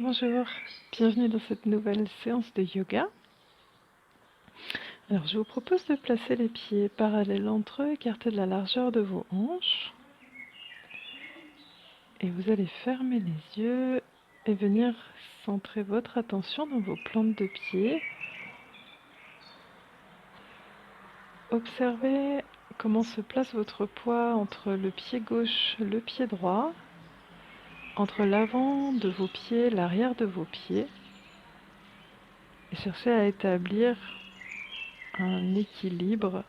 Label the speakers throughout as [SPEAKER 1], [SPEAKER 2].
[SPEAKER 1] Bonjour, bienvenue dans cette nouvelle séance de yoga. Alors je vous propose de placer les pieds parallèles entre eux, écartés de la largeur de vos hanches. Et vous allez fermer les yeux et venir centrer votre attention dans vos plantes de pied. Observez comment se place votre poids entre le pied gauche et le pied droit, entre l'avant de vos pieds et l'arrière de vos pieds. Et cherchez à établir un équilibre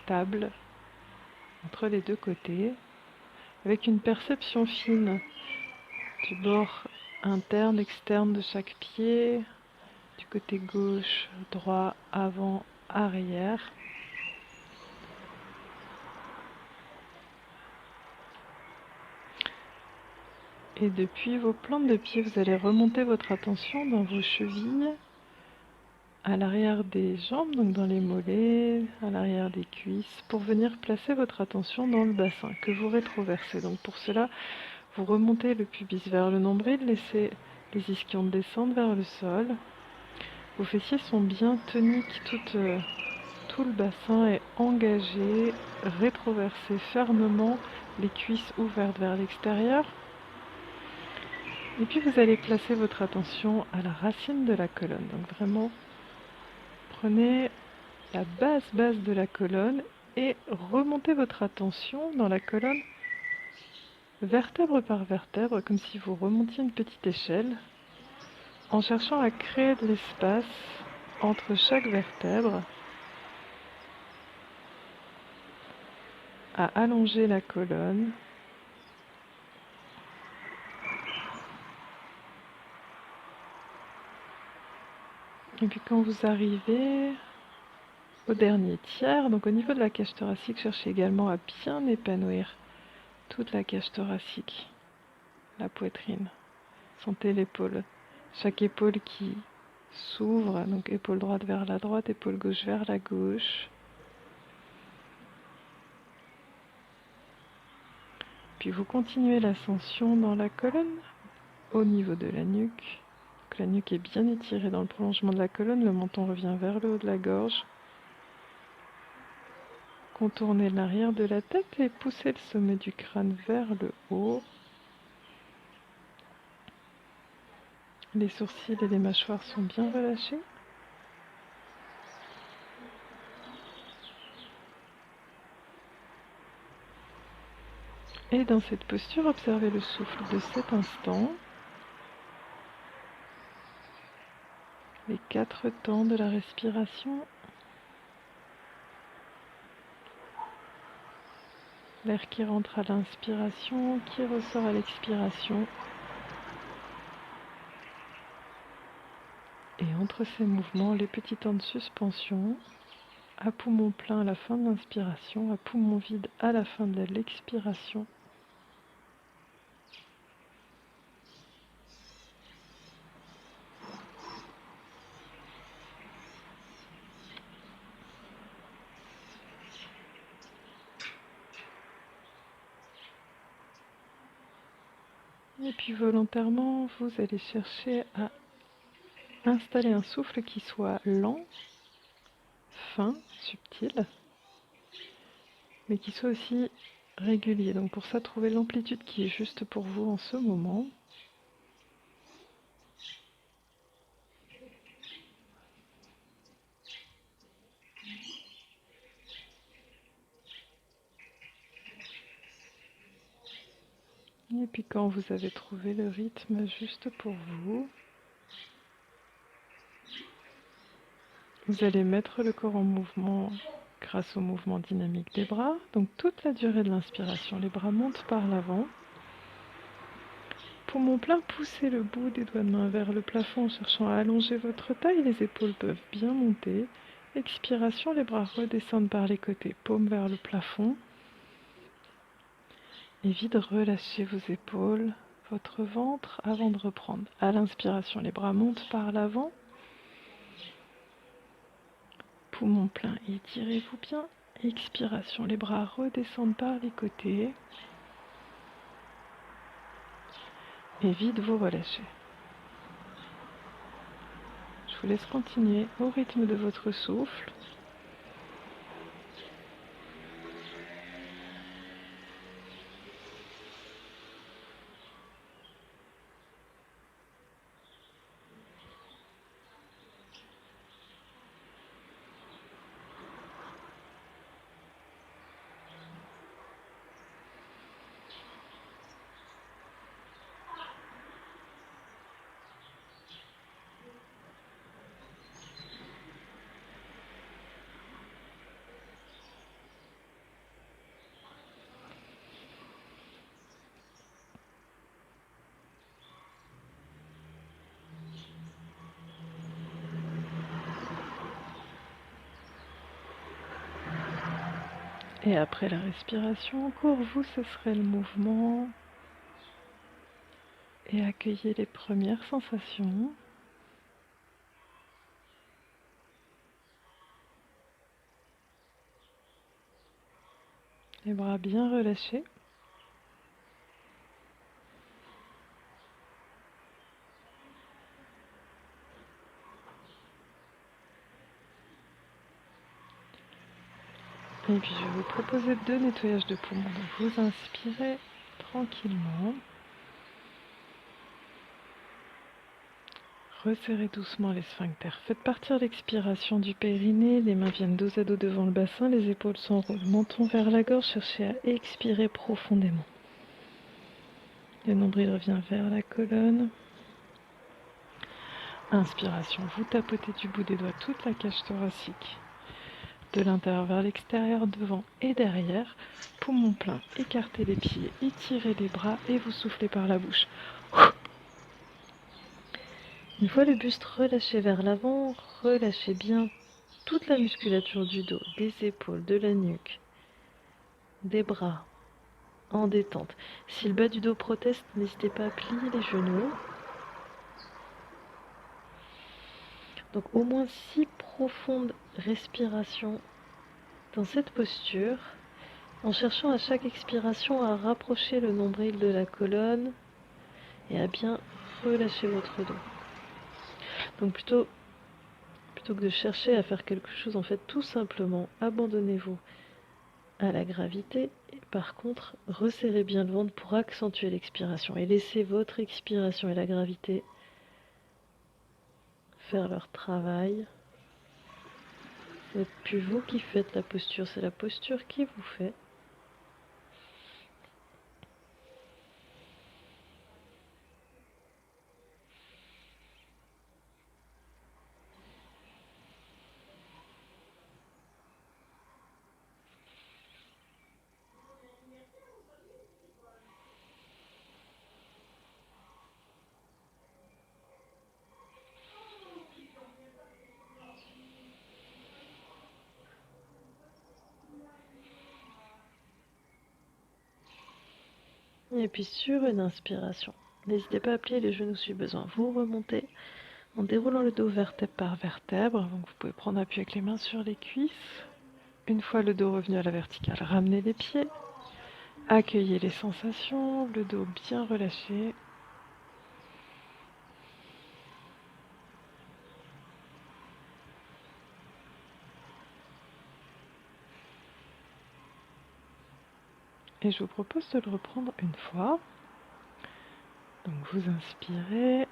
[SPEAKER 1] stable entre les deux côtés, avec une perception fine du bord interne, externe de chaque pied, du côté gauche, droit, avant, arrière. Et depuis vos plantes de pied, vous allez remonter votre attention dans vos chevilles, à l'arrière des jambes, donc dans les mollets, à l'arrière des cuisses, pour venir placer votre attention dans le bassin que vous rétroversez. Donc pour cela, vous remontez le pubis vers le nombril, laissez les ischions descendre vers le sol. Vos fessiers sont bien toniques, tout le bassin est engagé, rétroversé fermement, les cuisses ouvertes vers l'extérieur. Et puis vous allez placer votre attention à la racine de la colonne. Donc vraiment, prenez la base de la colonne et remontez votre attention dans la colonne vertèbre par vertèbre, comme si vous remontiez une petite échelle, en cherchant à créer de l'espace entre chaque vertèbre, à allonger la colonne. Et puis quand vous arrivez au dernier tiers, donc au niveau de la cage thoracique, cherchez également à bien épanouir toute la cage thoracique, la poitrine. Sentez l'épaule, chaque épaule qui s'ouvre, donc épaule droite vers la droite, épaule gauche vers la gauche. Puis vous continuez l'ascension dans la colonne, au niveau de la nuque. Donc la nuque est bien étirée dans le prolongement de la colonne, le menton revient vers le haut de la gorge. Contournez l'arrière de la tête et poussez le sommet du crâne vers le haut. Les sourcils et les mâchoires sont bien relâchés. Et dans cette posture, observez le souffle de cet instant. Les 4 temps de la respiration. L'air qui rentre à l'inspiration, qui ressort à l'expiration. Et entre ces mouvements, les petits temps de suspension, à poumon plein à la fin de l'inspiration, à poumon vide à la fin de l'expiration. Et puis volontairement, vous allez chercher à installer un souffle qui soit lent, fin, subtil, mais qui soit aussi régulier. Donc pour ça, trouvez l'amplitude qui est juste pour vous en ce moment. Et puis quand vous avez trouvé le rythme juste pour vous, vous allez mettre le corps en mouvement grâce au mouvement dynamique des bras. Donc toute la durée de l'inspiration, les bras montent par l'avant. Poumon plein, poussez le bout des doigts de main vers le plafond en cherchant à allonger votre taille. Les épaules peuvent bien monter. Expiration, les bras redescendent par les côtés, paume vers le plafond. Et vide, relâchez vos épaules, votre ventre avant de reprendre. À l'inspiration, les bras montent par l'avant. Poumon plein, étirez-vous bien. Expiration, les bras redescendent par les côtés. Et vite vous relâchez. Je vous laisse continuer au rythme de votre souffle. Et après la respiration, pour vous, ce serait le mouvement. Et accueillez les premières sensations. Les bras bien relâchés. Et puis je vais vous proposer 2 nettoyages de poumons. Donc vous inspirez tranquillement. Resserrez doucement les sphincters. Faites partir l'expiration du périnée. Les mains viennent dos à dos devant le bassin. Les épaules s'enroulent. Menton vers la gorge. Cherchez à expirer profondément. Le nombril revient vers la colonne. Inspiration. Vous tapotez du bout des doigts toute la cage thoracique. De l'intérieur vers l'extérieur, devant et derrière. Poumon plein, écartez les pieds, étirez les bras et vous soufflez par la bouche. Une fois le buste relâché vers l'avant, relâchez bien toute la musculature du dos, des épaules, de la nuque, des bras en détente. Si le bas du dos proteste, n'hésitez pas à plier les genoux. Donc au moins 6 profondes respirations dans cette posture, en cherchant à chaque expiration à rapprocher le nombril de la colonne et à bien relâcher votre dos. Donc plutôt que de chercher à faire quelque chose, en fait, tout simplement, abandonnez-vous à la gravité. Et par contre, resserrez bien le ventre pour accentuer l'expiration. Et laissez votre expiration et la gravité faire leur travail. Ce n'est plus vous qui faites la posture, c'est la posture qui vous fait. Et puis sur une inspiration, n'hésitez pas à plier les genoux si besoin. Vous remontez en déroulant le dos vertèbre par vertèbre. Donc vous pouvez prendre appui avec les mains sur les cuisses. Une fois le dos revenu à la verticale, ramenez les pieds. Accueillez les sensations, le dos bien relâché. Et je vous propose de le reprendre une fois. Donc vous inspirez.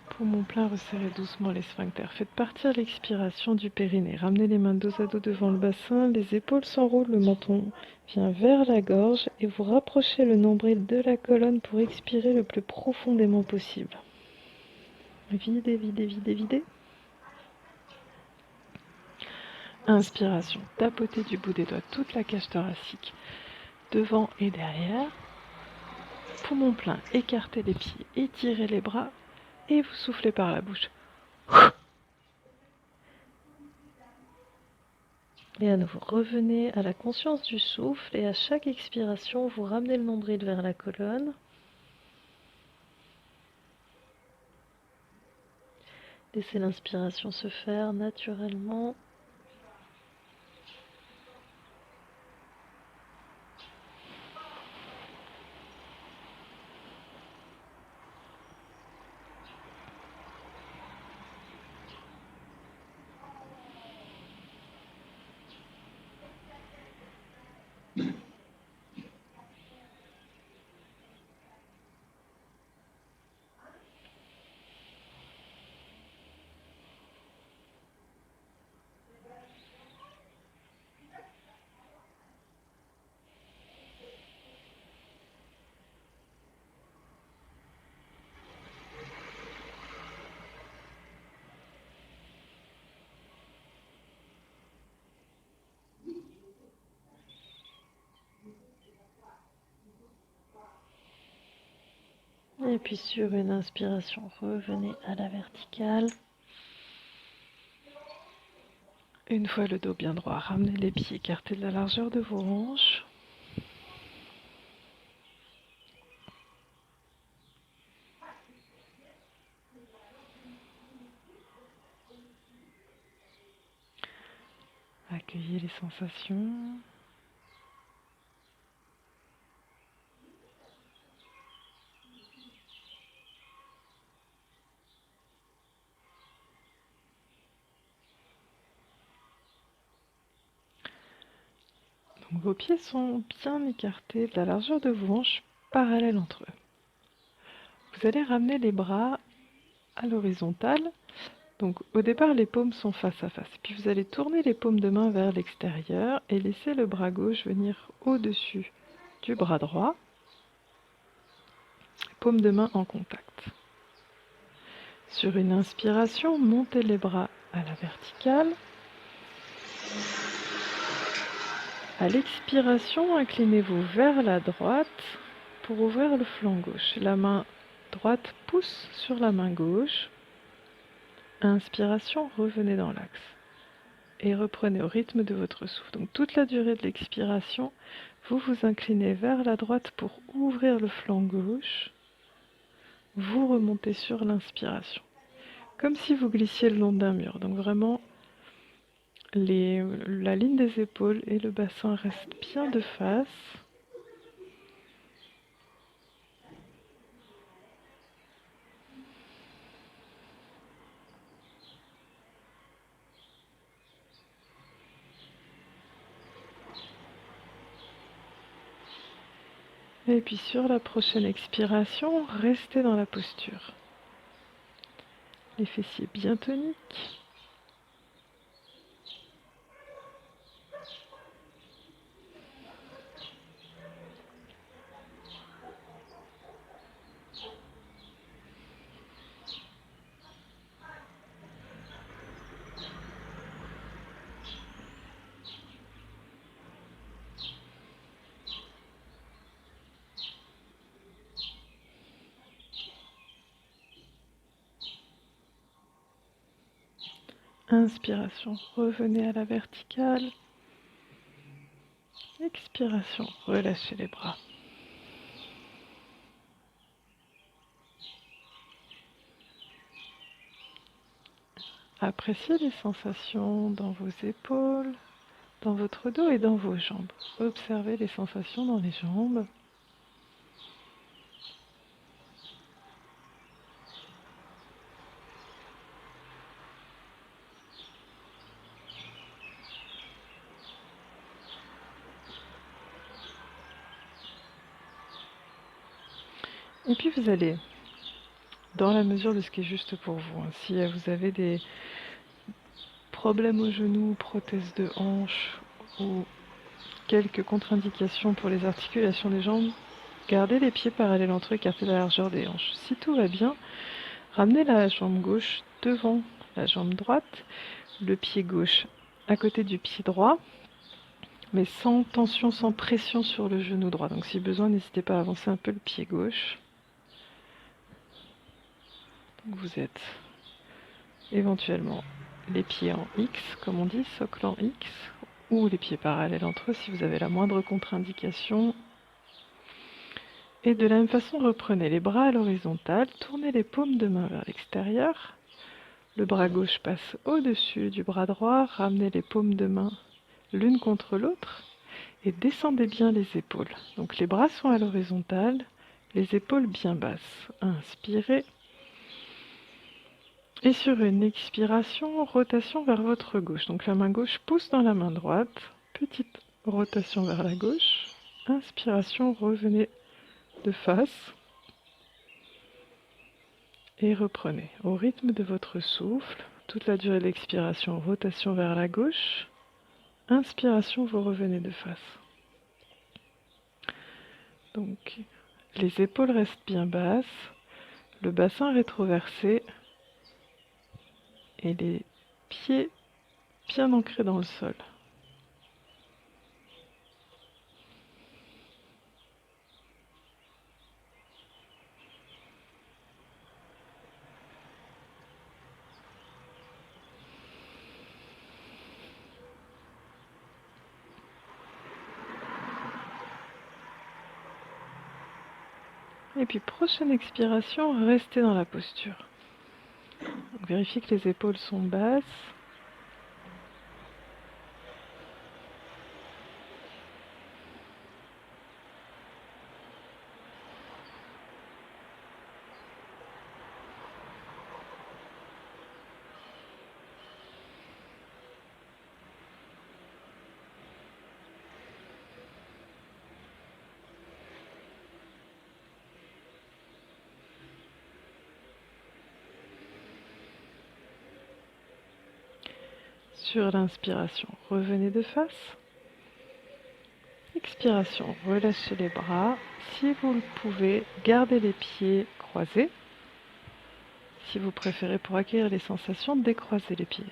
[SPEAKER 1] Poumon plein, resserrez doucement les sphincters. Faites partir l'expiration du périnée. Ramenez les mains dos à dos devant le bassin. Les épaules s'enroulent, le menton vient vers la gorge. Et vous rapprochez le nombril de la colonne pour expirer le plus profondément possible. Videz, videz, videz, videz. Inspiration. Tapotez du bout des doigts toute la cage thoracique, devant et derrière. Poumon plein, écartez les pieds, étirez les bras et vous soufflez par la bouche. Et à nouveau, revenez à la conscience du souffle et à chaque expiration, vous ramenez le nombril vers la colonne. Laissez l'inspiration se faire naturellement. Et puis sur une inspiration, revenez à la verticale. Une fois le dos bien droit, ramenez les pieds écartés de la largeur de vos hanches. Accueillez les sensations. Donc, vos pieds sont bien écartés de la largeur de vos hanches, parallèles entre eux. Vous allez ramener les bras à l'horizontale. Donc au départ, les paumes sont face à face. Puis vous allez tourner les paumes de main vers l'extérieur et laisser le bras gauche venir au-dessus du bras droit. Paumes de main en contact. Sur une inspiration, montez les bras à la verticale. À l'expiration, inclinez-vous vers la droite pour ouvrir le flanc gauche. La main droite pousse sur la main gauche. Inspiration, revenez dans l'axe. Et reprenez au rythme de votre souffle. Donc toute la durée de l'expiration, vous vous inclinez vers la droite pour ouvrir le flanc gauche. Vous remontez sur l'inspiration. Comme si vous glissiez le long d'un mur. Donc vraiment, la ligne des épaules et le bassin restent bien de face. Et puis sur la prochaine expiration, restez dans la posture. Les fessiers bien toniques. Inspiration, revenez à la verticale. Expiration, relâchez les bras. Appréciez les sensations dans vos épaules, dans votre dos et dans vos jambes. Observez les sensations dans les jambes. Et puis vous allez, dans la mesure de ce qui est juste pour vous, si vous avez des problèmes aux genoux, prothèses de hanches ou quelques contre-indications pour les articulations des jambes, gardez les pieds parallèles entre eux, écartez la largeur des hanches. Si tout va bien, ramenez la jambe gauche devant la jambe droite, le pied gauche à côté du pied droit, mais sans tension, sans pression sur le genou droit. Donc si besoin, n'hésitez pas à avancer un peu le pied gauche. Donc vous êtes éventuellement les pieds en X, comme on dit, socle en X, ou les pieds parallèles entre eux si vous avez la moindre contre-indication. Et de la même façon, reprenez les bras à l'horizontale, tournez les paumes de main vers l'extérieur. Le bras gauche passe au-dessus du bras droit, ramenez les paumes de main l'une contre l'autre et descendez bien les épaules. Donc les bras sont à l'horizontale, les épaules bien basses. Inspirez. Et sur une expiration, rotation vers votre gauche. Donc la main gauche pousse dans la main droite. Petite rotation vers la gauche. Inspiration, revenez de face. Et reprenez au rythme de votre souffle. Toute la durée de l'expiration, rotation vers la gauche. Inspiration, vous revenez de face. Donc les épaules restent bien basses. Le bassin rétroversé. Et les pieds bien ancrés dans le sol. Et puis prochaine expiration, restez dans la posture. Donc, vérifiez que les épaules sont basses. Sur l'inspiration, revenez de face. Expiration, relâchez les bras. Si vous le pouvez, gardez les pieds croisés. Si vous préférez, pour accueillir les sensations, décroisez les pieds.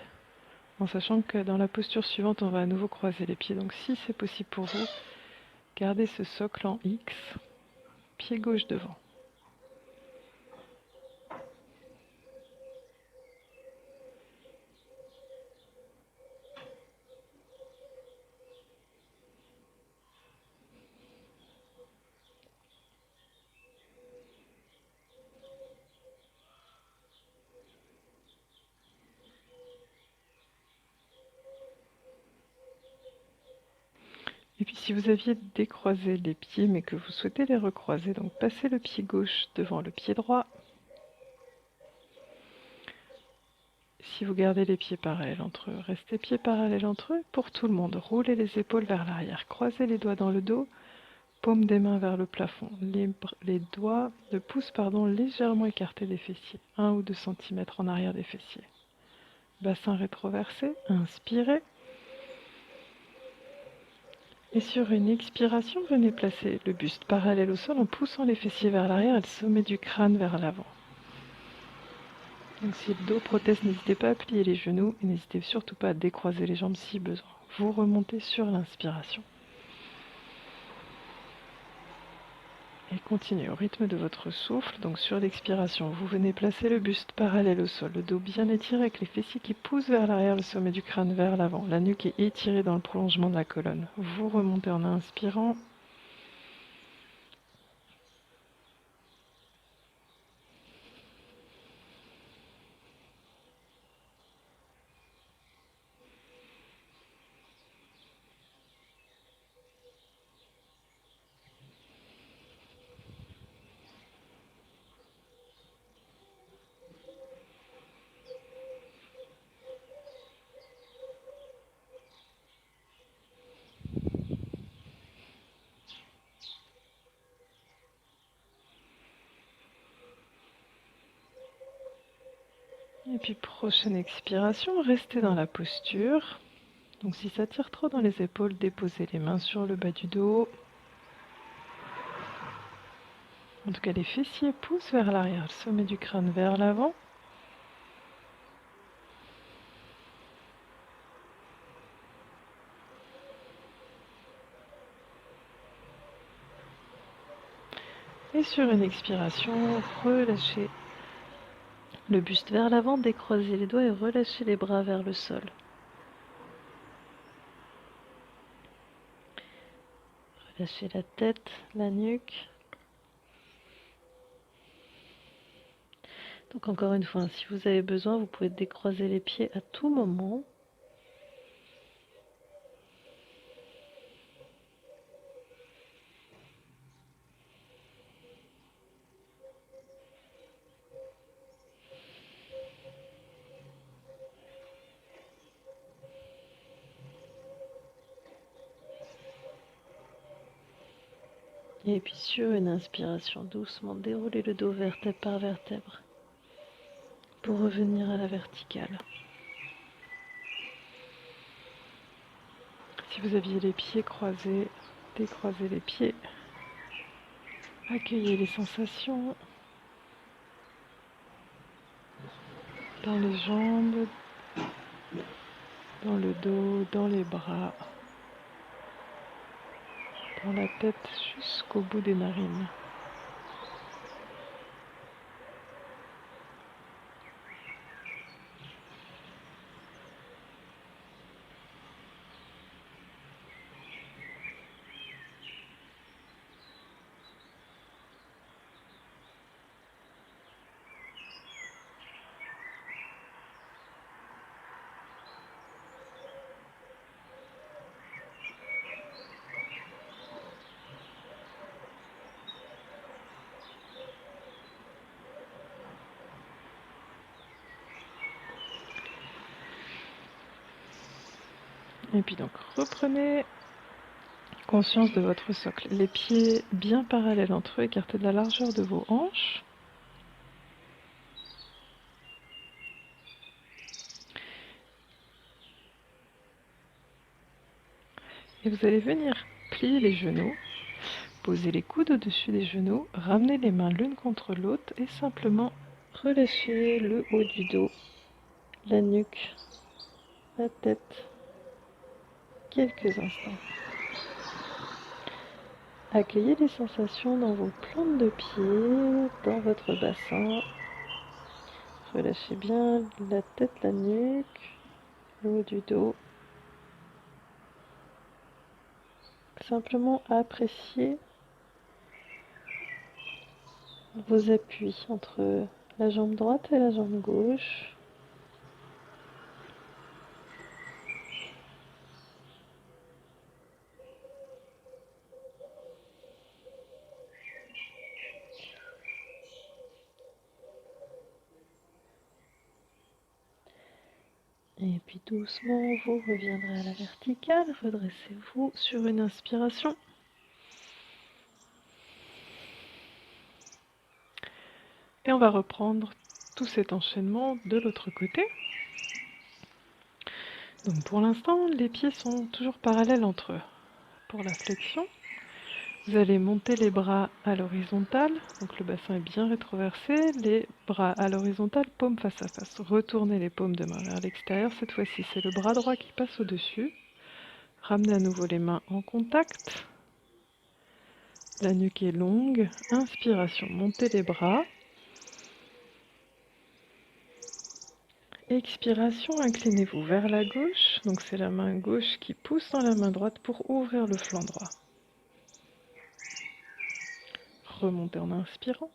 [SPEAKER 1] En sachant que dans la posture suivante, on va à nouveau croiser les pieds. Donc si c'est possible pour vous, gardez ce socle en X, pied gauche devant. Et puis si vous aviez décroisé les pieds mais que vous souhaitez les recroiser, donc passez le pied gauche devant le pied droit. Si vous gardez les pieds parallèles entre eux, restez pieds parallèles entre eux. Pour tout le monde, roulez les épaules vers l'arrière, croisez les doigts dans le dos, paume des mains vers le plafond, les doigts, le pouce légèrement écartés des fessiers, 1 ou 2 cm en arrière des fessiers. Bassin rétroversé, inspirez. Et sur une expiration, venez placer le buste parallèle au sol en poussant les fessiers vers l'arrière et le sommet du crâne vers l'avant. Donc si le dos proteste, n'hésitez pas à plier les genoux et n'hésitez surtout pas à décroiser les jambes si besoin. Vous remontez sur l'inspiration. Et continuez au rythme de votre souffle. Donc sur l'expiration, vous venez placer le buste parallèle au sol, le dos bien étiré avec les fessiers qui poussent vers l'arrière, le sommet du crâne vers l'avant, la nuque est étirée dans le prolongement de la colonne. Vous remontez en inspirant. Et puis prochaine expiration, restez dans la posture. Donc si ça tire trop dans les épaules, déposez les mains sur le bas du dos. En tout cas, les fessiers poussent vers l'arrière, le sommet du crâne vers l'avant. Et sur une expiration, relâchez le buste vers l'avant, décroisez les doigts et relâchez les bras vers le sol. Relâchez la tête, la nuque. Donc encore une fois, si vous avez besoin, vous pouvez décroiser les pieds à tout moment. Et puis sur une inspiration, doucement déroulez le dos vertèbre par vertèbre pour revenir à la verticale. Si vous aviez les pieds croisés, décroisez les pieds. Accueillez les sensations dans les jambes, dans le dos, dans les bras, dans la tête jusqu'au bout des narines. Et puis donc reprenez conscience de votre socle. Les pieds bien parallèles entre eux, écartés de la largeur de vos hanches. Et vous allez venir plier les genoux, poser les coudes au-dessus des genoux, ramener les mains l'une contre l'autre et simplement relâcher le haut du dos, la nuque, la tête, quelques instants. Accueillez les sensations dans vos plantes de pied, dans votre bassin. Relâchez bien la tête, la nuque, le haut du dos. Simplement appréciez vos appuis entre la jambe droite et la jambe gauche. Et puis doucement, vous reviendrez à la verticale. Redressez-vous sur une inspiration. Et on va reprendre tout cet enchaînement de l'autre côté. Donc pour l'instant, les pieds sont toujours parallèles entre eux. Pour la flexion, vous allez monter les bras à l'horizontale, donc le bassin est bien rétroversé, les bras à l'horizontale, paumes face à face. Retournez les paumes de main vers l'extérieur, cette fois-ci c'est le bras droit qui passe au-dessus. Ramenez à nouveau les mains en contact. La nuque est longue. Inspiration, montez les bras. Expiration, inclinez-vous vers la gauche. Donc c'est la main gauche qui pousse dans la main droite pour ouvrir le flanc droit. Remontez en inspirant.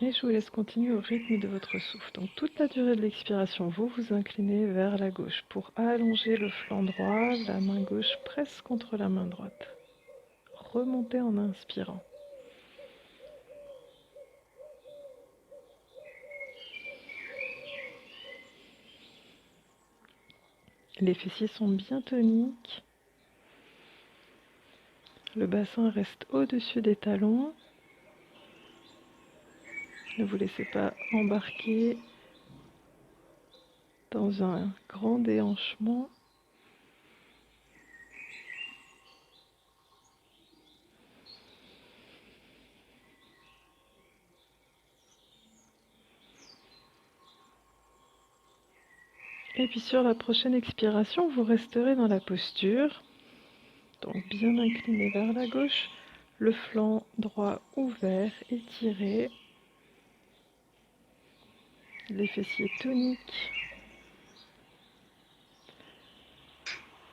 [SPEAKER 1] Et je vous laisse continuer au rythme de votre souffle. Donc toute la durée de l'expiration, vous vous inclinez vers la gauche pour allonger le flanc droit. La main gauche presse contre la main droite. Remontez en inspirant. Les fessiers sont bien toniques. Le bassin reste au-dessus des talons. Ne vous laissez pas embarquer dans un grand déhanchement. Et puis sur la prochaine expiration, vous resterez dans la posture. Donc bien incliné vers la gauche, le flanc droit ouvert, étiré, les fessiers toniques.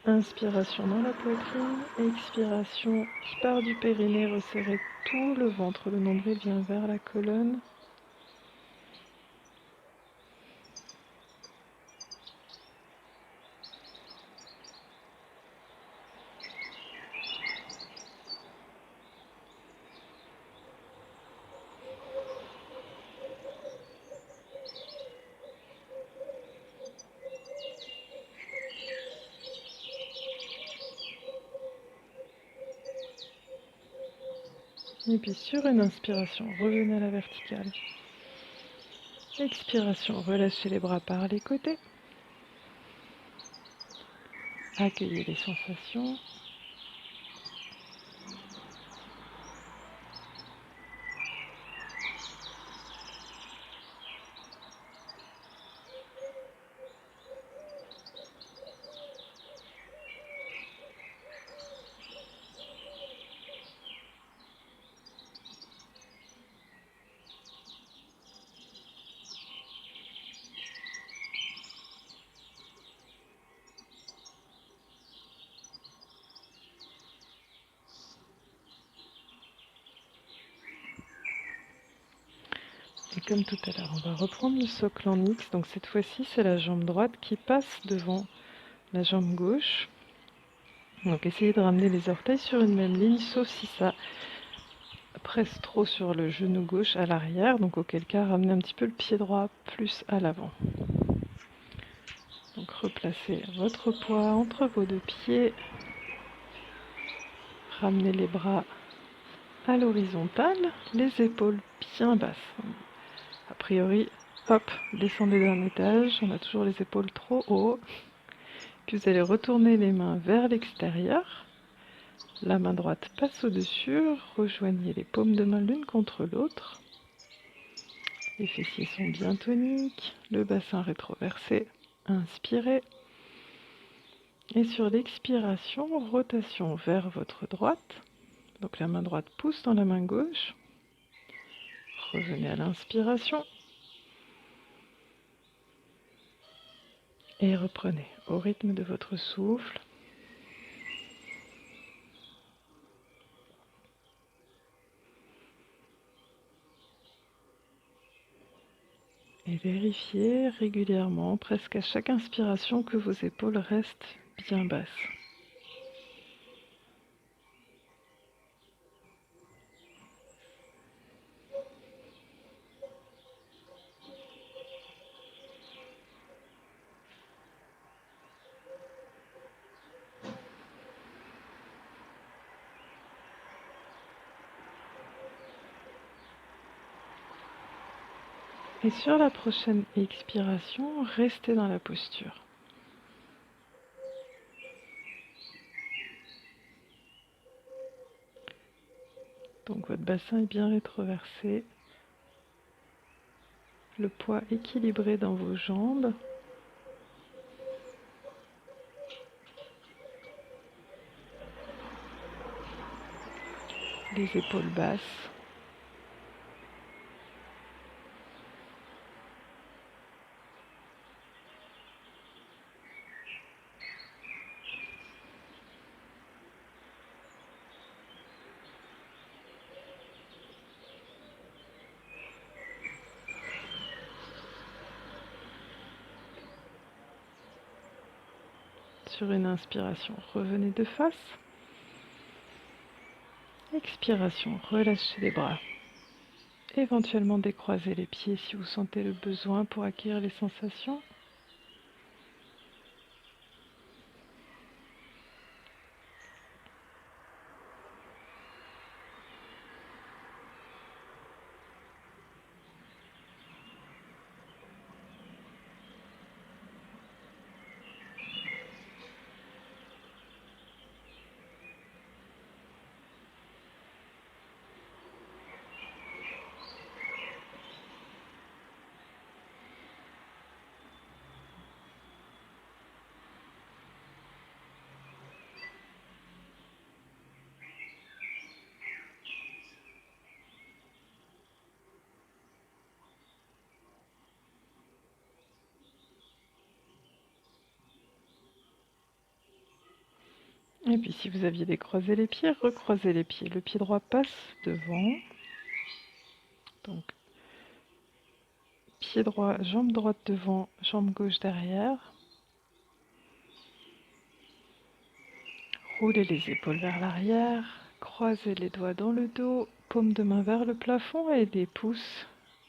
[SPEAKER 1] Inspiration dans la poitrine, expiration qui part du périnée, resserrez tout le ventre, le nombril vient vers la colonne. Et puis sur une inspiration, revenez à la verticale. Expiration, relâchez les bras par les côtés. Accueillez les sensations. Et comme tout à l'heure, on va reprendre le socle en X. Donc cette fois-ci, c'est la jambe droite qui passe devant la jambe gauche. Donc essayez de ramener les orteils sur une même ligne, sauf si ça presse trop sur le genou gauche à l'arrière. Donc auquel cas, ramenez un petit peu le pied droit plus à l'avant. Donc replacez votre poids entre vos deux pieds. Ramenez les bras à l'horizontale, les épaules bien basses. A priori, hop, descendez d'un étage, on a toujours les épaules trop haut. Puis vous allez retourner les mains vers l'extérieur. La main droite passe au-dessus, rejoignez les paumes de main l'une contre l'autre. Les fessiers sont bien toniques, le bassin rétroversé. Inspirez. Et sur l'expiration, rotation vers votre droite. Donc la main droite pousse dans la main gauche. Revenez à l'inspiration. Et reprenez au rythme de votre souffle. Et vérifiez régulièrement, presque à chaque inspiration, que vos épaules restent bien basses. Et sur la prochaine expiration, restez dans la posture. Donc votre bassin est bien rétroversé, le poids équilibré dans vos jambes. Les épaules basses. Sur une inspiration, revenez de face. Expiration, relâchez les bras. Éventuellement décroisez les pieds si vous sentez le besoin pour acquérir les sensations. Et puis si vous aviez décroisé les pieds, recroisez les pieds. Le pied droit passe devant. Donc pied droit, jambe droite devant, jambe gauche derrière. Roulez les épaules vers l'arrière. Croisez les doigts dans le dos. Paume de main vers le plafond et les pouces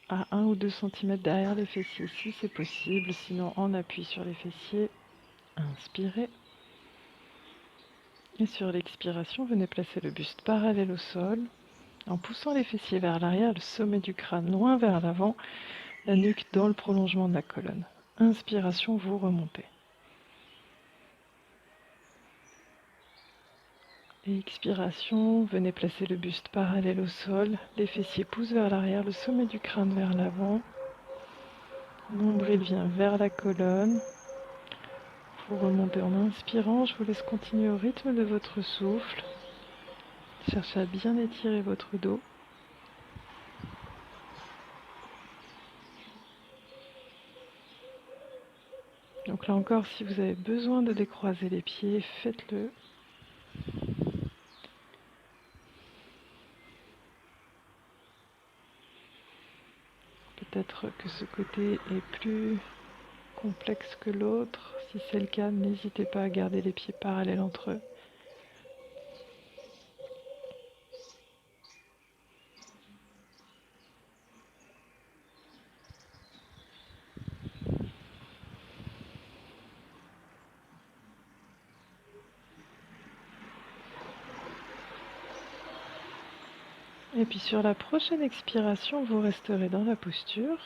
[SPEAKER 1] à 1 ou 2 cm derrière les fessiers si c'est possible. Sinon en appui sur les fessiers. Inspirez. Et sur l'expiration, venez placer le buste parallèle au sol, en poussant les fessiers vers l'arrière, le sommet du crâne loin vers l'avant, la nuque dans le prolongement de la colonne. Inspiration, vous remontez. Et expiration, venez placer le buste parallèle au sol, les fessiers poussent vers l'arrière, le sommet du crâne vers l'avant, nombril vient vers la colonne. Vous remontez en inspirant, je vous laisse continuer au rythme de votre souffle. Cherchez à bien étirer votre dos. Donc là encore, si vous avez besoin de décroiser les pieds, faites-le. Peut-être que ce côté est plus complexe que l'autre. Si c'est le cas, n'hésitez pas à garder les pieds parallèles entre eux. Et puis sur la prochaine expiration, vous resterez dans la posture.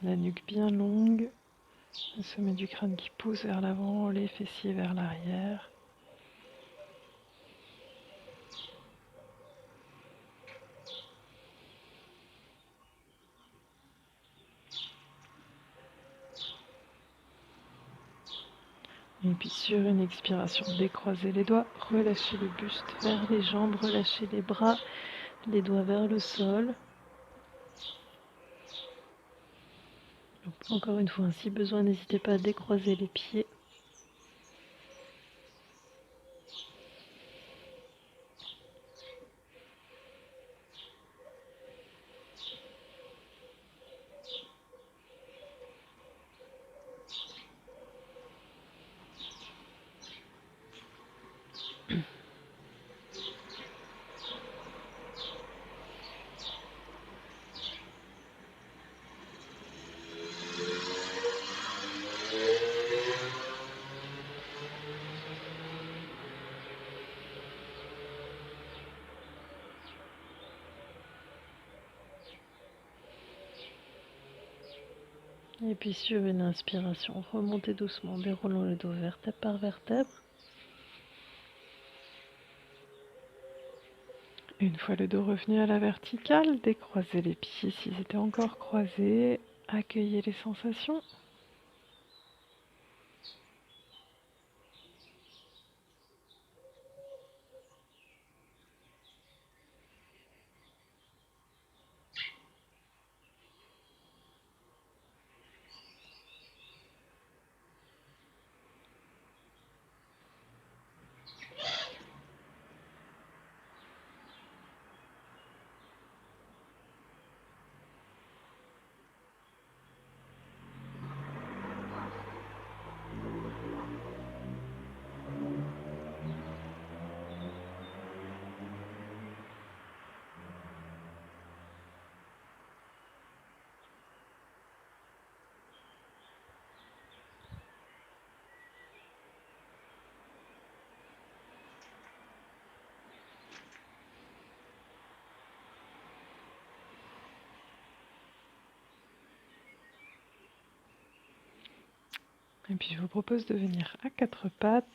[SPEAKER 1] La nuque bien longue, le sommet du crâne qui pousse vers l'avant, les fessiers vers l'arrière. Et puis sur une expiration, décroisez les doigts, relâchez le buste vers les jambes, relâchez les bras, les doigts vers le sol. Donc, encore une fois, si besoin, n'hésitez pas à décroiser les pieds. Et puis sur une inspiration, remontez doucement, déroulant le dos vertèbre par vertèbre. Une fois le dos revenu à la verticale, décroisez les pieds s'ils étaient encore croisés, accueillez les sensations. Et puis je vous propose de venir à quatre pattes.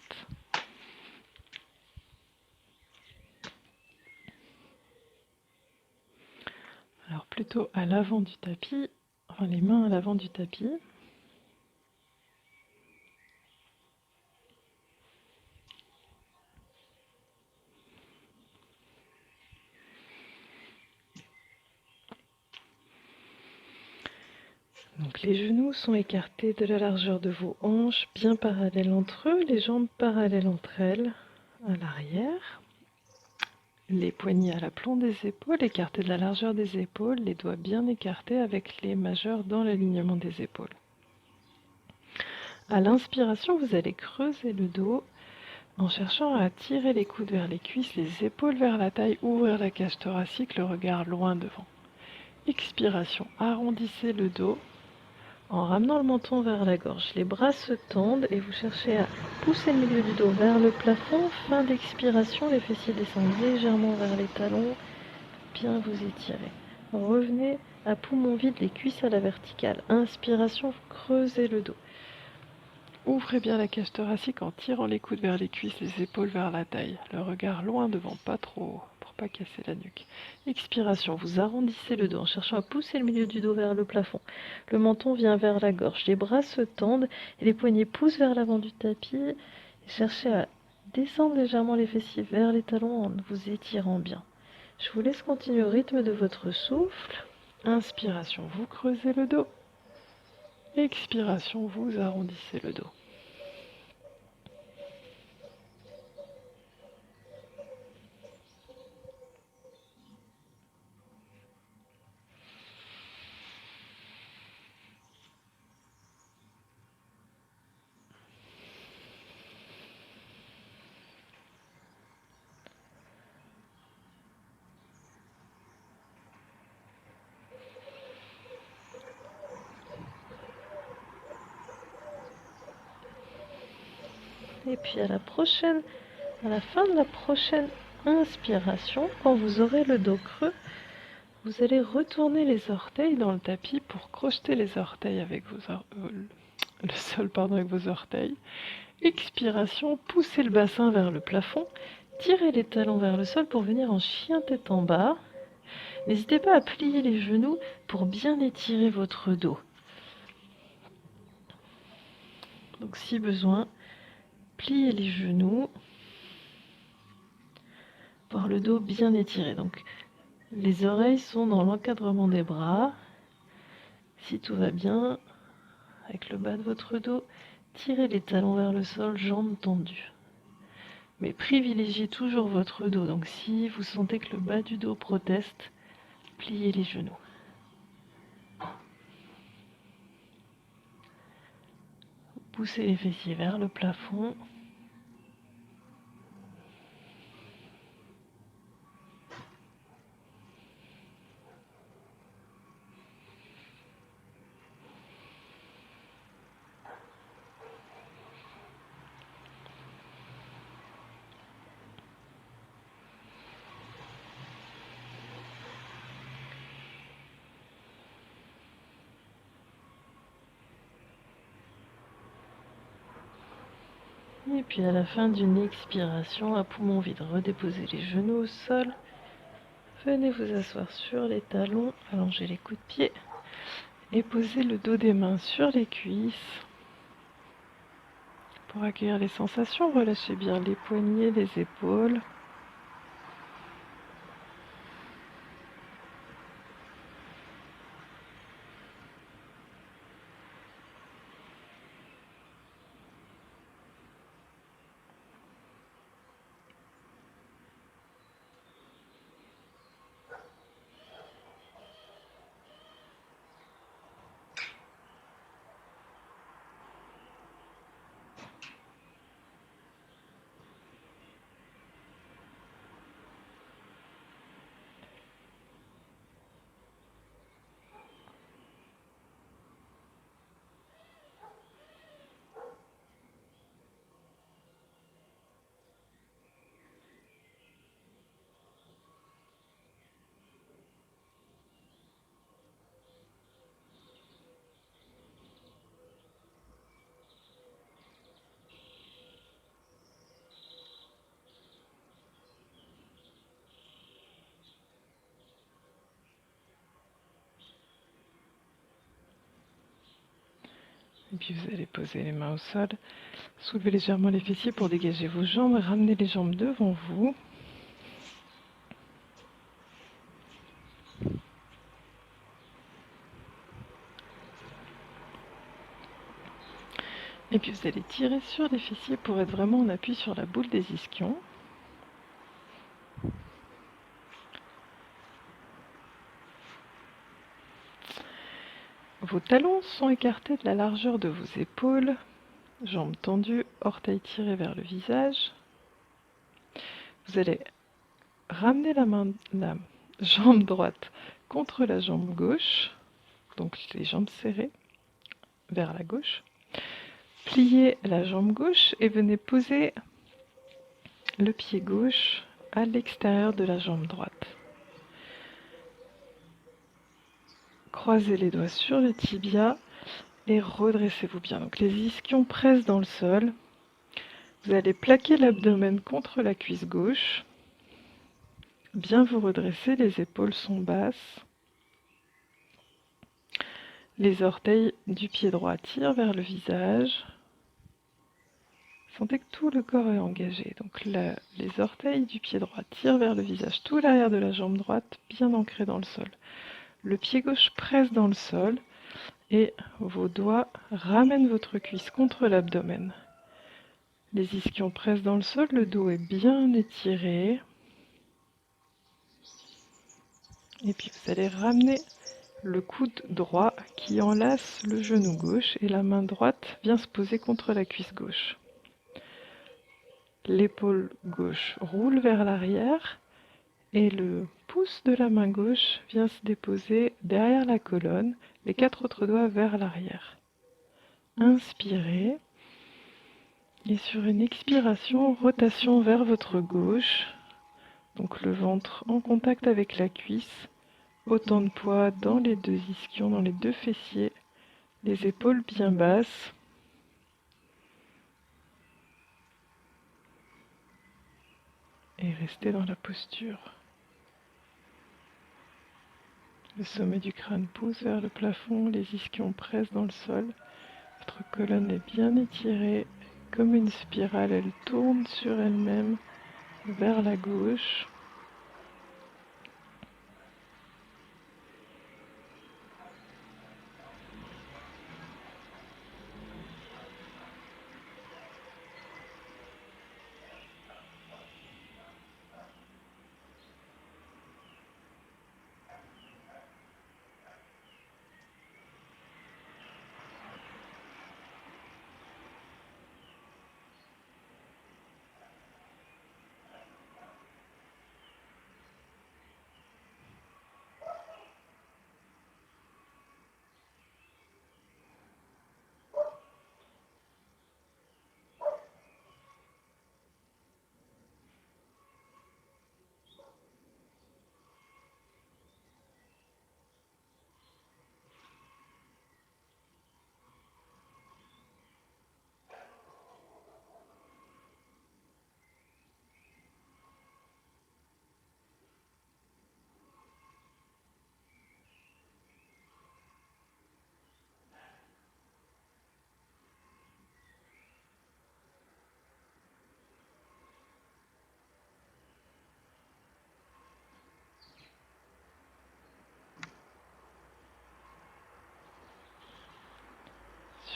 [SPEAKER 1] Alors plutôt à l'avant du tapis, enfin les mains à l'avant du tapis. Donc les genoux sont écartés de la largeur de vos hanches, bien parallèles entre eux, les jambes parallèles entre elles, à l'arrière. Les poignets à l'aplomb des épaules, écartés de la largeur des épaules, les doigts bien écartés avec les majeurs dans l'alignement des épaules. À l'inspiration, vous allez creuser le dos en cherchant à tirer les coudes vers les cuisses, les épaules vers la taille, ouvrir la cage thoracique, le regard loin devant. Expiration, arrondissez le dos en ramenant le menton vers la gorge. Les bras se tendent et vous cherchez à pousser le milieu du dos vers le plafond. Fin d'expiration, les fessiers descendent légèrement vers les talons. Bien vous étirez. Revenez à poumon vide, les cuisses à la verticale. Inspiration, creusez le dos. Ouvrez bien la cage thoracique en tirant les coudes vers les cuisses, les épaules vers la taille. Le regard loin devant, pas trop haut, pour pas casser la nuque. Expiration, vous arrondissez le dos en cherchant à pousser le milieu du dos vers le plafond. Le menton vient vers la gorge, les bras se tendent et les poignets poussent vers l'avant du tapis. Cherchez à descendre légèrement les fessiers vers les talons en vous étirant bien. Je vous laisse continuer au rythme de votre souffle. Inspiration, vous creusez le dos. Expiration, vous arrondissez le dos. Et puis à la fin de la prochaine inspiration, quand vous aurez le dos creux, vous allez retourner les orteils dans le tapis pour crocheter les orteils avec le sol avec vos orteils. Expiration, poussez le bassin vers le plafond, tirez les talons vers le sol pour venir en chien tête en bas. N'hésitez pas à plier les genoux pour bien étirer votre dos. Donc si besoin, pliez les genoux pour le dos bien étiré. Donc les oreilles sont dans l'encadrement des bras. Si tout va bien, avec le bas de votre dos, tirez les talons vers le sol, jambes tendues. Mais privilégiez toujours votre dos. Donc si vous sentez que le bas du dos proteste, pliez les genoux. Poussez les fessiers vers le plafond. Et puis à la fin d'une expiration, à poumon vide, redéposez les genoux au sol. Venez vous asseoir sur les talons, allongez les coudes de pied et posez le dos des mains sur les cuisses. Pour accueillir les sensations, relâchez bien les poignets, les épaules. Et puis vous allez poser les mains au sol, soulevez légèrement les fessiers pour dégager vos jambes, ramenez les jambes devant vous. Et puis vous allez tirer sur les fessiers pour être vraiment en appui sur la boule des ischions. Vos talons sont écartés de la largeur de vos épaules, jambes tendues, orteils tirés vers le visage. Vous allez ramener la jambe droite contre la jambe gauche, donc les jambes serrées vers la gauche. Pliez la jambe gauche et venez poser le pied gauche à l'extérieur de la jambe droite. Croisez les doigts sur le tibia et redressez-vous bien. Donc les ischions pressent dans le sol. Vous allez plaquer l'abdomen contre la cuisse gauche. Bien vous redresser, les épaules sont basses. Les orteils du pied droit tirent vers le visage. Sentez que tout le corps est engagé. Donc les orteils du pied droit tirent vers le visage. Tout l'arrière de la jambe droite bien ancré dans le sol. Le pied gauche presse dans le sol et vos doigts ramènent votre cuisse contre l'abdomen. Les ischions pressent dans le sol, le dos est bien étiré. Et puis vous allez ramener le coude droit qui enlace le genou gauche et la main droite vient se poser contre la cuisse gauche. L'épaule gauche roule vers l'arrière et le pouce de la main gauche vient se déposer derrière la colonne, les 4 autres doigts vers l'arrière. Inspirez Et sur une expiration, rotation vers votre gauche. Donc le ventre en contact avec la cuisse. Autant de poids dans les deux ischions, dans les deux fessiers. Les épaules bien basses. Et restez dans la posture. Le sommet du crâne pousse vers le plafond, les ischions pressent dans le sol. Votre colonne est bien étirée, comme une spirale, elle tourne sur elle-même vers la gauche.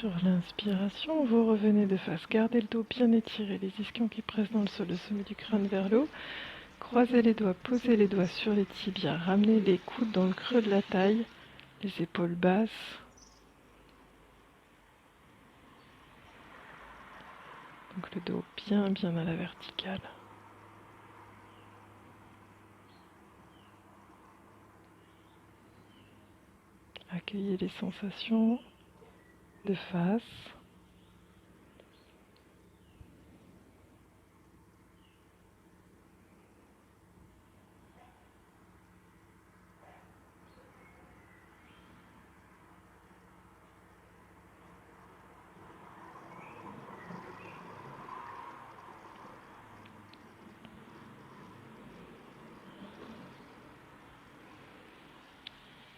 [SPEAKER 1] Sur l'inspiration, vous revenez de face. Gardez le dos bien étiré, les ischions qui pressent dans le sol, le sommet du crâne vers le haut. Croisez les doigts, posez les doigts sur les tibias, ramenez les coudes dans le creux de la taille, les épaules basses. Donc le dos bien à la verticale. Accueillez les sensations de face.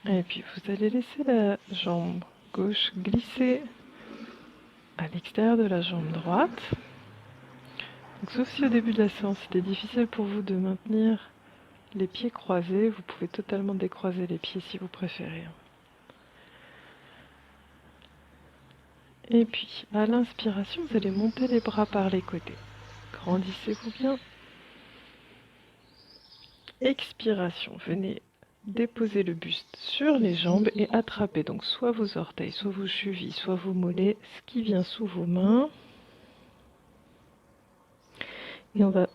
[SPEAKER 1] Et puis vous allez laisser la jambe gauche glisser à l'extérieur de la jambe droite. Donc, sauf si au début de la séance c'était difficile pour vous de maintenir les pieds croisés, vous pouvez totalement décroiser les pieds si vous préférez. Et puis à l'inspiration, vous allez monter les bras par les côtés. Grandissez-vous bien. Expiration, venez déposer le buste sur les jambes et attrapez donc soit vos orteils, soit vos chevilles, soit vos mollets, ce qui vient sous vos mains. Et on va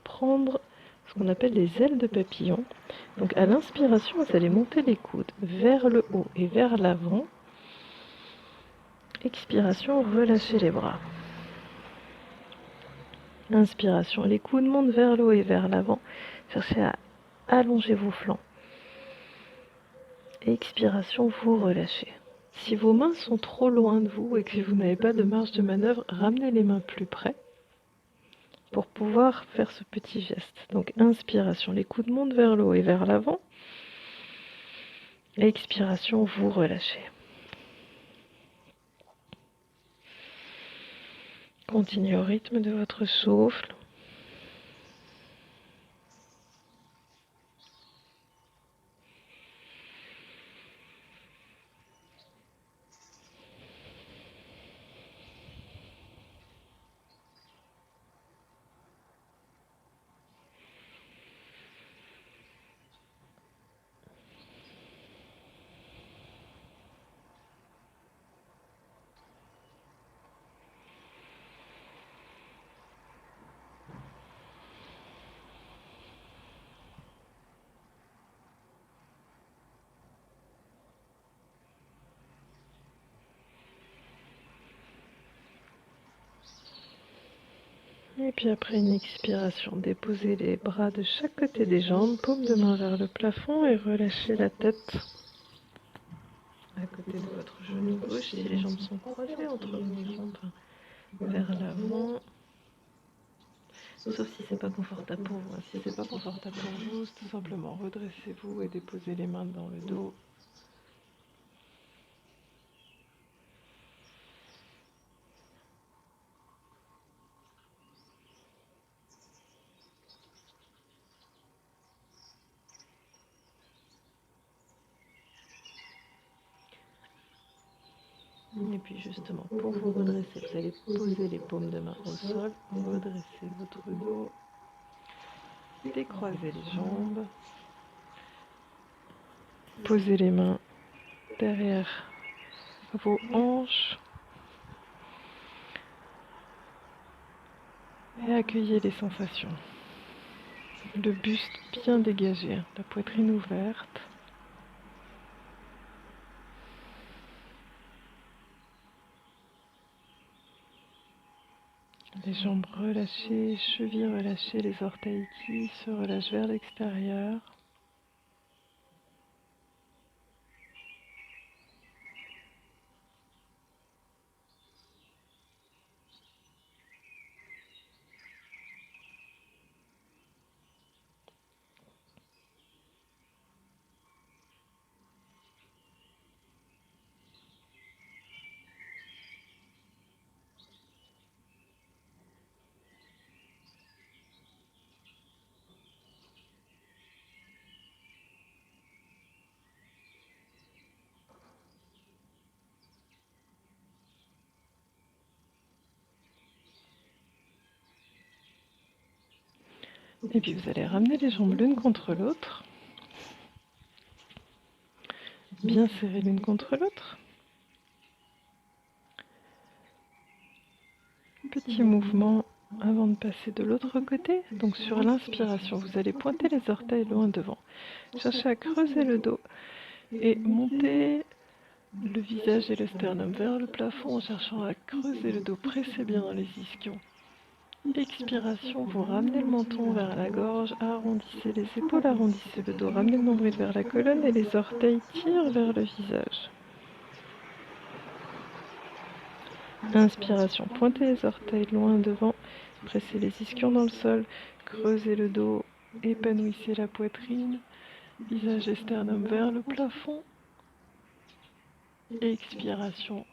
[SPEAKER 1] prendre ce qu'on appelle les ailes de papillon. Donc à l'inspiration, vous allez monter les coudes vers le haut et vers l'avant. Expiration, relâchez les bras. Inspiration, les coudes montent vers le haut et vers l'avant. Cherchez à allonger vos flancs. Expiration, vous relâchez. Si vos mains sont trop loin de vous et que vous n'avez pas de marge de manœuvre, ramenez les mains plus près pour pouvoir faire ce petit geste. Donc inspiration, les coudes montent vers le haut et vers l'avant. Expiration, vous relâchez. Continuez au rythme de votre souffle. Et puis après une expiration, déposez les bras de chaque côté des jambes, paume de main vers le plafond et relâchez la tête à côté de votre genou gauche si les jambes sont croisées entre vos jambes vers l'avant. Sauf si c'est pas confortable pour vous. Si c'est pas confortable pour vous, tout simplement redressez-vous et déposez les mains dans le dos. Et puis justement, pour vous redresser, vous allez poser les paumes de main au sol, redresser votre dos, décroiser les jambes, posez les mains derrière vos hanches et accueillez les sensations. Le buste bien dégagé, la poitrine ouverte. Les jambes relâchées, chevilles relâchées, les orteils qui se relâchent vers l'extérieur. Et puis vous allez ramener les jambes l'une contre l'autre. Bien serrées l'une contre l'autre. Petit mouvement avant de passer de l'autre côté. Donc sur l'inspiration, vous allez pointer les orteils loin devant. Cherchez à creuser le dos et monter le visage et le sternum vers le plafond en cherchant à creuser le dos. Pressez bien dans les ischions. Expiration, vous ramenez le menton vers la gorge, arrondissez les épaules, arrondissez le dos, ramenez le nombril vers la colonne et les orteils tirent vers le visage. Inspiration, pointez les orteils loin devant, pressez les ischions dans le sol, creusez le dos, épanouissez la poitrine, visage et sternum vers le plafond. Expiration,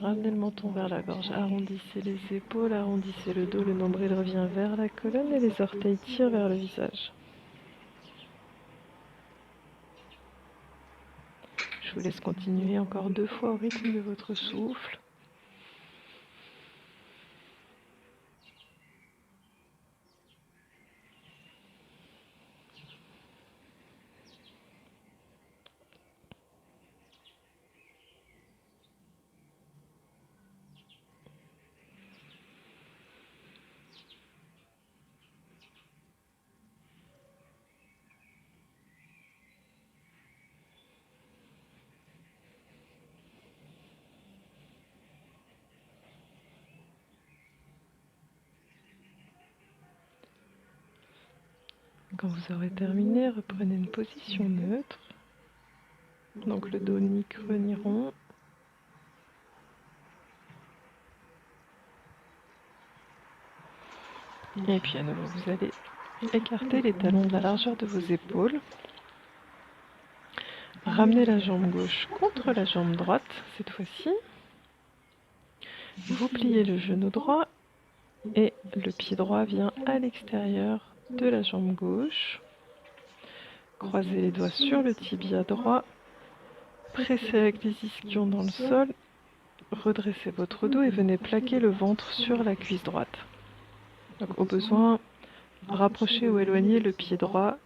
[SPEAKER 1] ramenez le menton vers la gorge, arrondissez les épaules, arrondissez le dos, le nombril revient vers la colonne et les orteils tirent vers le visage. Je vous laisse continuer encore 2 fois au rythme de votre souffle. Quand vous aurez terminé, reprenez une position neutre. Donc le dos ni creux ni rond. Et puis à nouveau, vous allez écarter les talons de la largeur de vos épaules. Ramenez la jambe gauche contre la jambe droite cette fois-ci. Vous pliez le genou droit et le pied droit vient à l'extérieur de la jambe gauche. Croisez les doigts sur le tibia droit. Pressez avec les ischions dans le sol. Redressez votre dos et venez plaquer le ventre sur la cuisse droite. Donc, au besoin, rapprochez ou éloignez le pied droit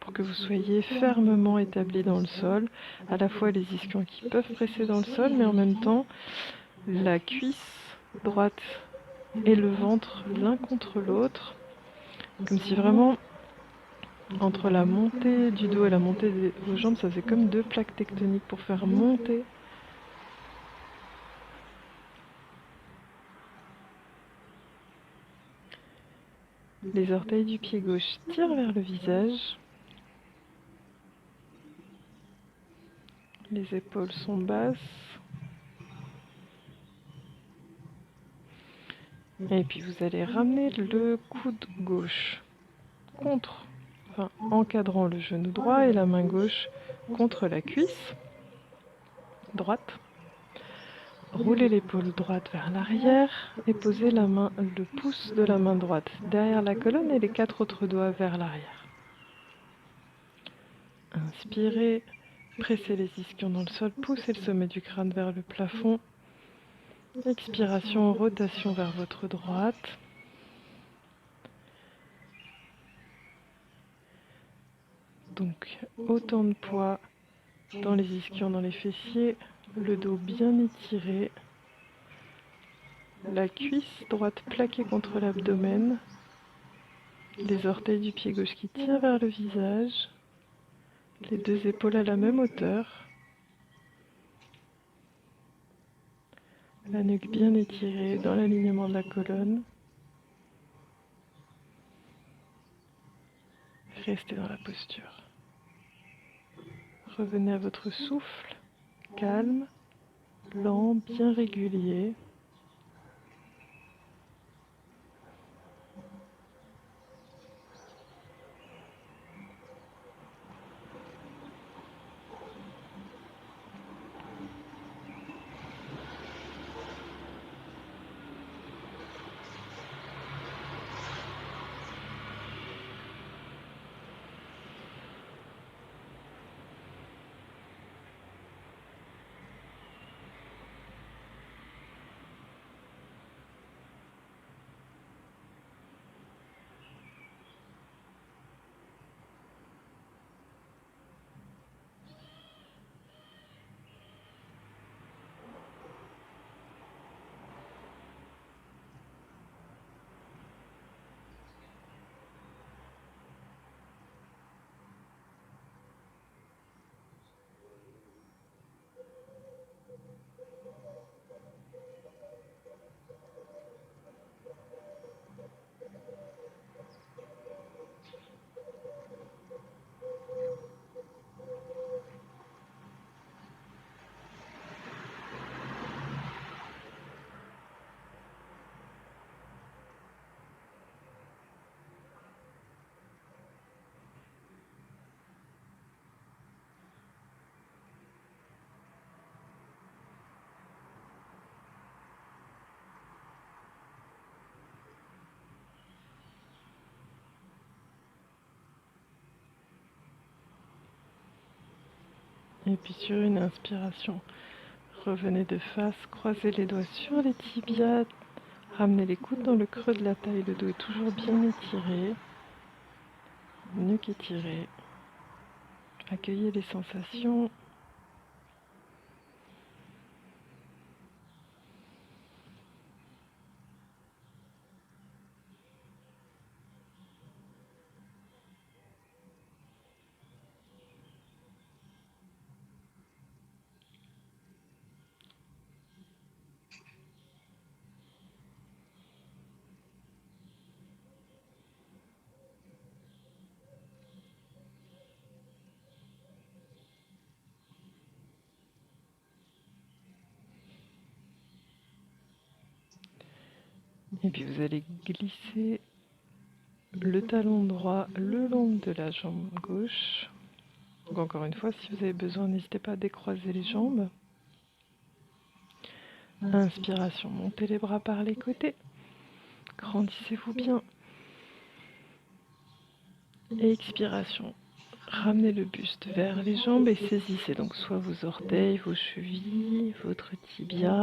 [SPEAKER 1] pour que vous soyez fermement établi dans le sol. À la fois les ischions qui peuvent presser dans le sol, mais en même temps, la cuisse droite et le ventre l'un contre l'autre. Comme si vraiment, entre la montée du dos et la montée de vos jambes, ça fait comme 2 plaques tectoniques pour faire monter Les orteils du pied gauche tirent vers le visage. Les épaules sont basses. Et puis vous allez ramener le coude gauche encadrant le genou droit et la main gauche contre la cuisse droite. Roulez l'épaule droite vers l'arrière et posez le pouce de la main droite derrière la colonne et les 4 autres doigts vers l'arrière. Inspirez, pressez les ischions dans le sol, poussez le sommet du crâne vers le plafond. Expiration, rotation vers votre droite. Donc autant de poids dans les ischions, dans les fessiers, le dos bien étiré, la cuisse droite plaquée contre l'abdomen, les orteils du pied gauche qui tirent vers le visage, les 2 épaules à la même hauteur, la nuque bien étirée dans l'alignement de la colonne. Restez dans la posture. Revenez à votre souffle, calme, lent, bien régulier. Et puis sur une inspiration, revenez de face, croisez les doigts sur les tibias, ramenez les coudes dans le creux de la taille, le dos est toujours bien étiré, nuque étirée. Accueillez les sensations. Et puis vous allez glisser le talon droit le long de la jambe gauche. Donc encore une fois, si vous avez besoin, n'hésitez pas à décroiser les jambes. Inspiration, montez les bras par les côtés. Grandissez-vous bien. Et expiration, ramenez le buste vers les jambes et saisissez donc soit vos orteils, vos chevilles, votre tibia,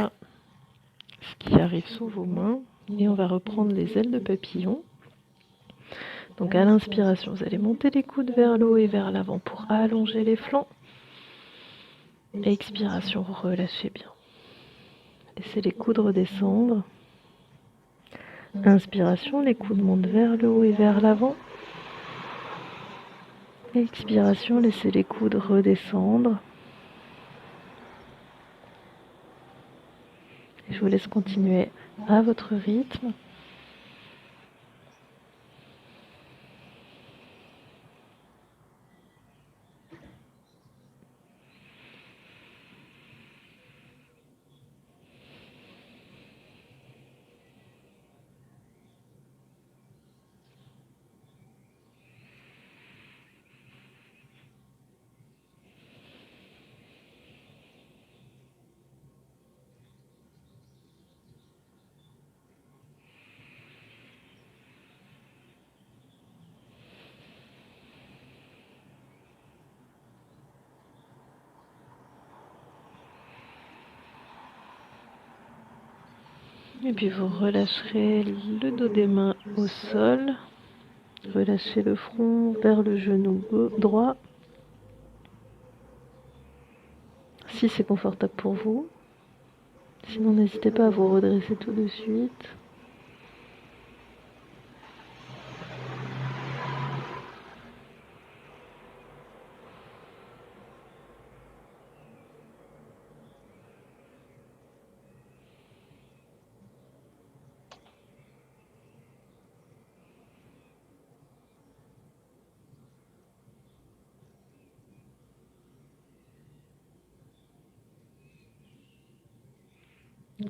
[SPEAKER 1] ce qui arrive sous vos mains. Et on va reprendre les ailes de papillon. Donc à l'inspiration, vous allez monter les coudes vers le haut et vers l'avant pour allonger les flancs. Expiration, relâchez bien. Laissez les coudes redescendre. Inspiration, les coudes montent vers le haut et vers l'avant. Expiration, laissez les coudes redescendre. Je vous laisse continuer à votre rythme. Et puis vous relâcherez le dos des mains au sol. Relâchez le front vers le genou droit. Si c'est confortable pour vous. Sinon, n'hésitez pas à vous redresser tout de suite.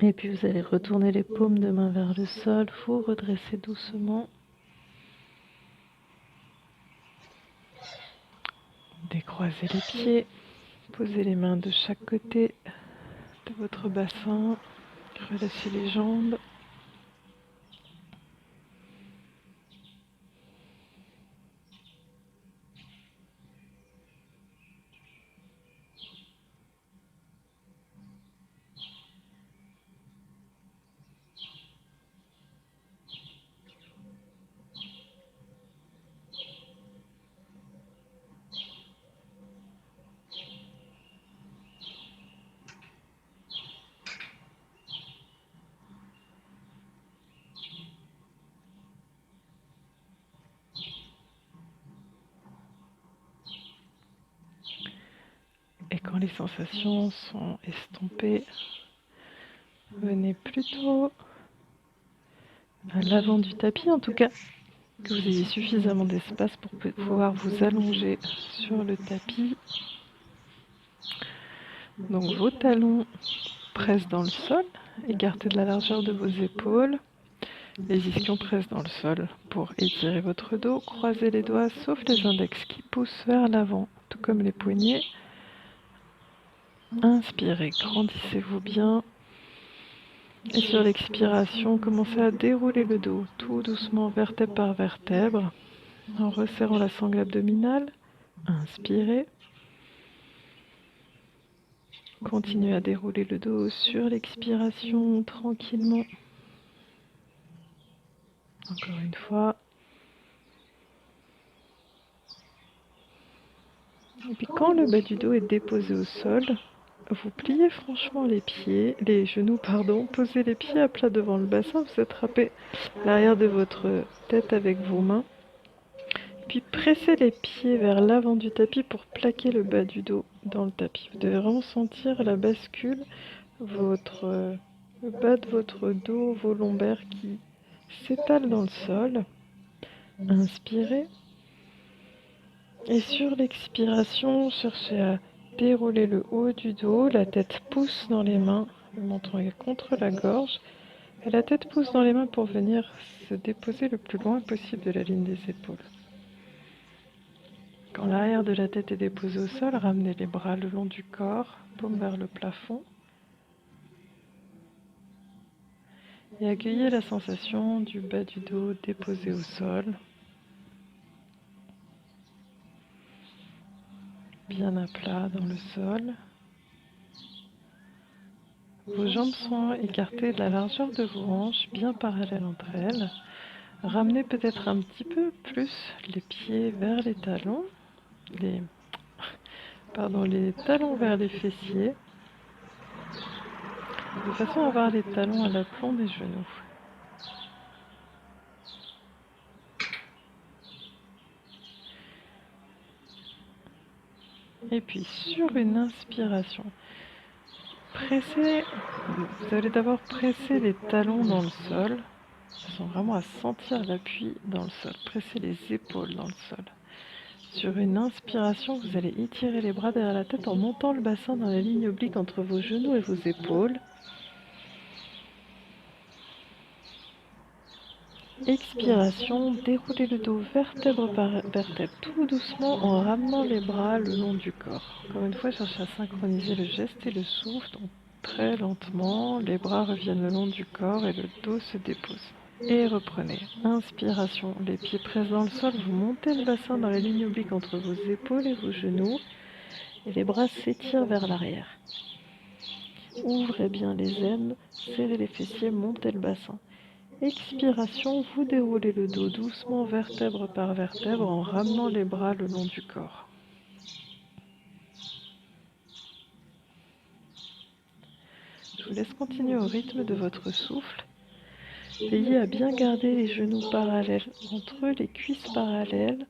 [SPEAKER 1] Et puis vous allez retourner les paumes de main vers le sol, vous redresser doucement. Décroisez les pieds, posez les mains de chaque côté de votre bassin, relâchez les jambes. Et quand les sensations sont estompées, venez plutôt à l'avant du tapis, en tout cas que vous ayez suffisamment d'espace pour pouvoir vous allonger sur le tapis. Donc vos talons pressent dans le sol, écartez de la largeur de vos épaules. Les ischions pressent dans le sol pour étirer votre dos. Croisez les doigts, sauf les index qui poussent vers l'avant, tout comme les poignets. Inspirez, grandissez-vous bien. Et sur l'expiration, commencez à dérouler le dos, tout doucement, vertèbre par vertèbre, en resserrant la sangle abdominale. Inspirez. Continuez à dérouler le dos sur l'expiration, tranquillement. Encore une fois. Et puis quand le bas du dos est déposé au sol, vous pliez franchement les genoux, posez les pieds à plat devant le bassin, vous attrapez l'arrière de votre tête avec vos mains, puis pressez les pieds vers l'avant du tapis pour plaquer le bas du dos dans le tapis. Vous devez vraiment sentir la bascule, le bas de votre dos, vos lombaires qui s'étalent dans le sol. Inspirez. Et sur l'expiration, cherchez à dérouler le haut du dos, la tête pousse dans les mains, le menton est contre la gorge, et la tête pousse dans les mains pour venir se déposer le plus loin possible de la ligne des épaules. Quand l'arrière de la tête est déposé au sol, ramenez les bras le long du corps, paume vers le plafond, et accueillez la sensation du bas du dos déposé au sol. Bien à plat dans le sol. Vos jambes sont écartées de la largeur de vos hanches, bien parallèles entre elles. Ramenez peut-être un petit peu plus les pieds vers les talons, les talons vers les fessiers, de façon à avoir les talons à l'aplomb des genoux. Et puis sur une inspiration, vous allez d'abord presser les talons dans le sol, de façon vraiment à sentir l'appui dans le sol. Pressez les épaules dans le sol. Sur une inspiration, vous allez étirer les bras derrière la tête en montant le bassin dans la ligne oblique entre vos genoux et vos épaules. Expiration, déroulez le dos vertèbre par vertèbre tout doucement en ramenant les bras le long du corps. Encore une fois, cherchez à synchroniser le geste et le souffle. Donc, très lentement, les bras reviennent le long du corps et le dos se dépose. Et reprenez. Inspiration, les pieds pressent dans le sol, vous montez le bassin dans la ligne oblique entre vos épaules et vos genoux. Et les bras s'étirent vers l'arrière. Ouvrez bien les aines, serrez les fessiers, montez le bassin. Expiration, vous déroulez le dos doucement, vertèbre par vertèbre, en ramenant les bras le long du corps. Je vous laisse continuer au rythme de votre souffle. Veillez à bien garder les genoux parallèles entre eux, les cuisses parallèles.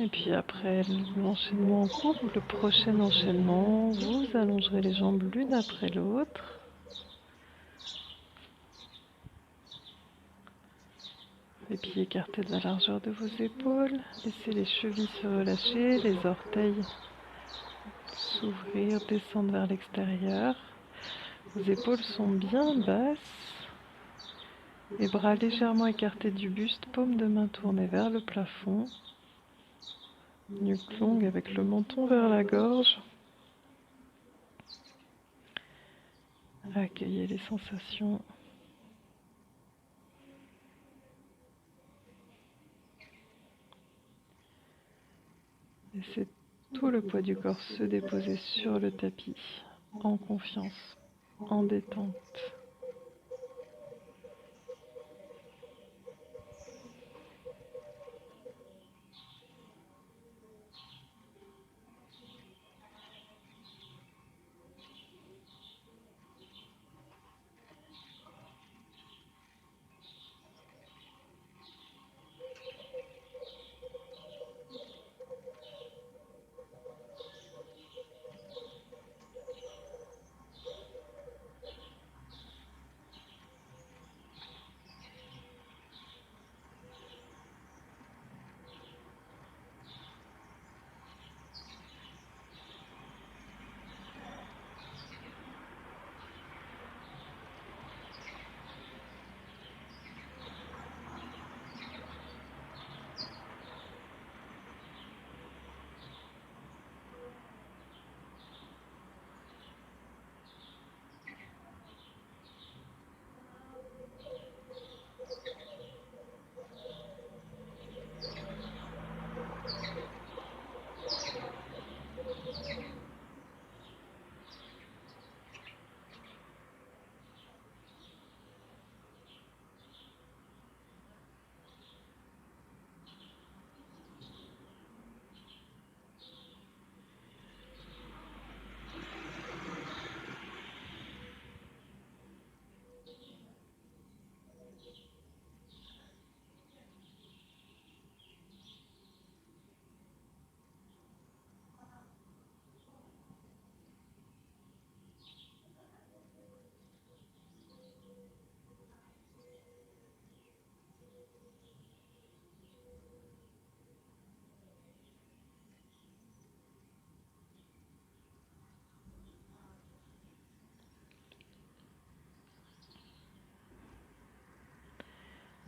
[SPEAKER 1] Et puis après l'enchaînement en cours, le prochain enchaînement, vous allongerez les jambes l'une après l'autre. Les pieds écartés de la largeur de vos épaules. Laissez les chevilles se relâcher, les orteils s'ouvrir, descendre vers l'extérieur. Vos épaules sont bien basses. Les bras légèrement écartés du buste, paume de main tournée vers le plafond. Nuque longue avec le menton vers la gorge. Accueillez les sensations. Laissez tout le poids du corps se déposer sur le tapis, en confiance, en détente.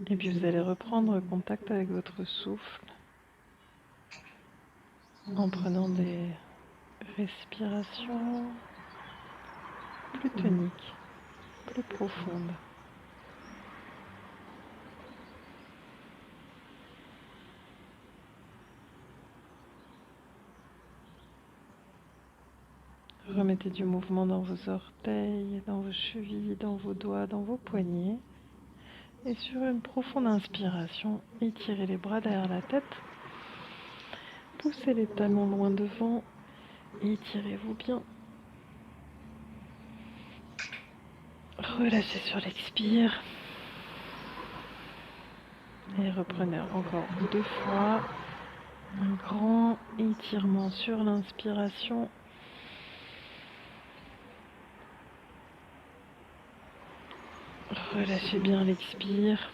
[SPEAKER 1] Et puis vous allez reprendre contact avec votre souffle en prenant des respirations plus toniques, plus profondes. Remettez du mouvement dans vos orteils, dans vos chevilles, dans vos doigts, dans vos poignets. Et sur une profonde inspiration, étirez les bras derrière la tête. Poussez les talons loin devant. Étirez-vous bien. Relâchez sur l'expire. Et reprenez encore 2 fois. Un grand étirement sur l'inspiration. Relâchez bien l'expire.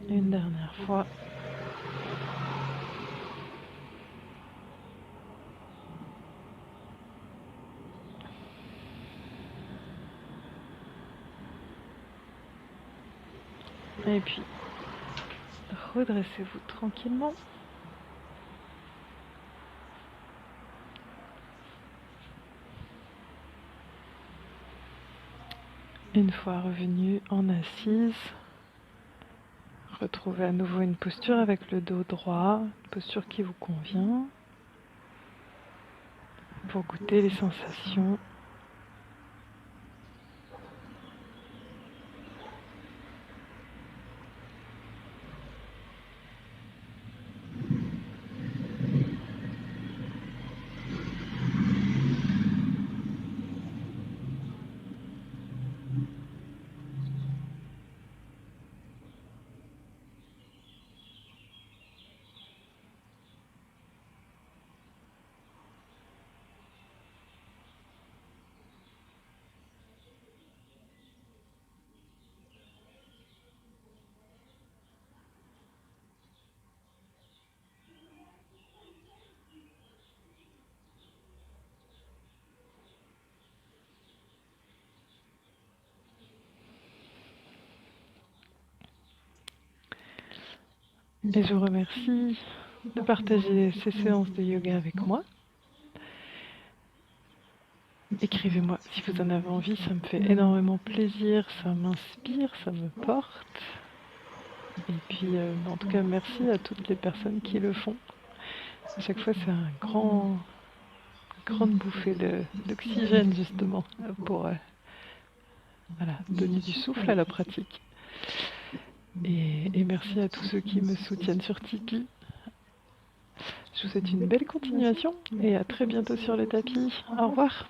[SPEAKER 1] Une dernière fois. Et puis, redressez-vous tranquillement. Une fois revenu en assise, retrouvez à nouveau une posture avec le dos droit, une posture qui vous convient, pour goûter les sensations. Et je vous remercie de partager ces séances de yoga avec moi. Écrivez-moi si vous en avez envie, ça me fait énormément plaisir, ça m'inspire, ça me porte. Et puis, en tout cas, merci à toutes les personnes qui le font. À chaque fois, c'est une grande bouffée d'oxygène, justement, pour voilà, donner du souffle à la pratique. Et merci à tous ceux qui me soutiennent sur Tipeee. Je vous souhaite une belle continuation et à très bientôt sur le tapis. Au revoir.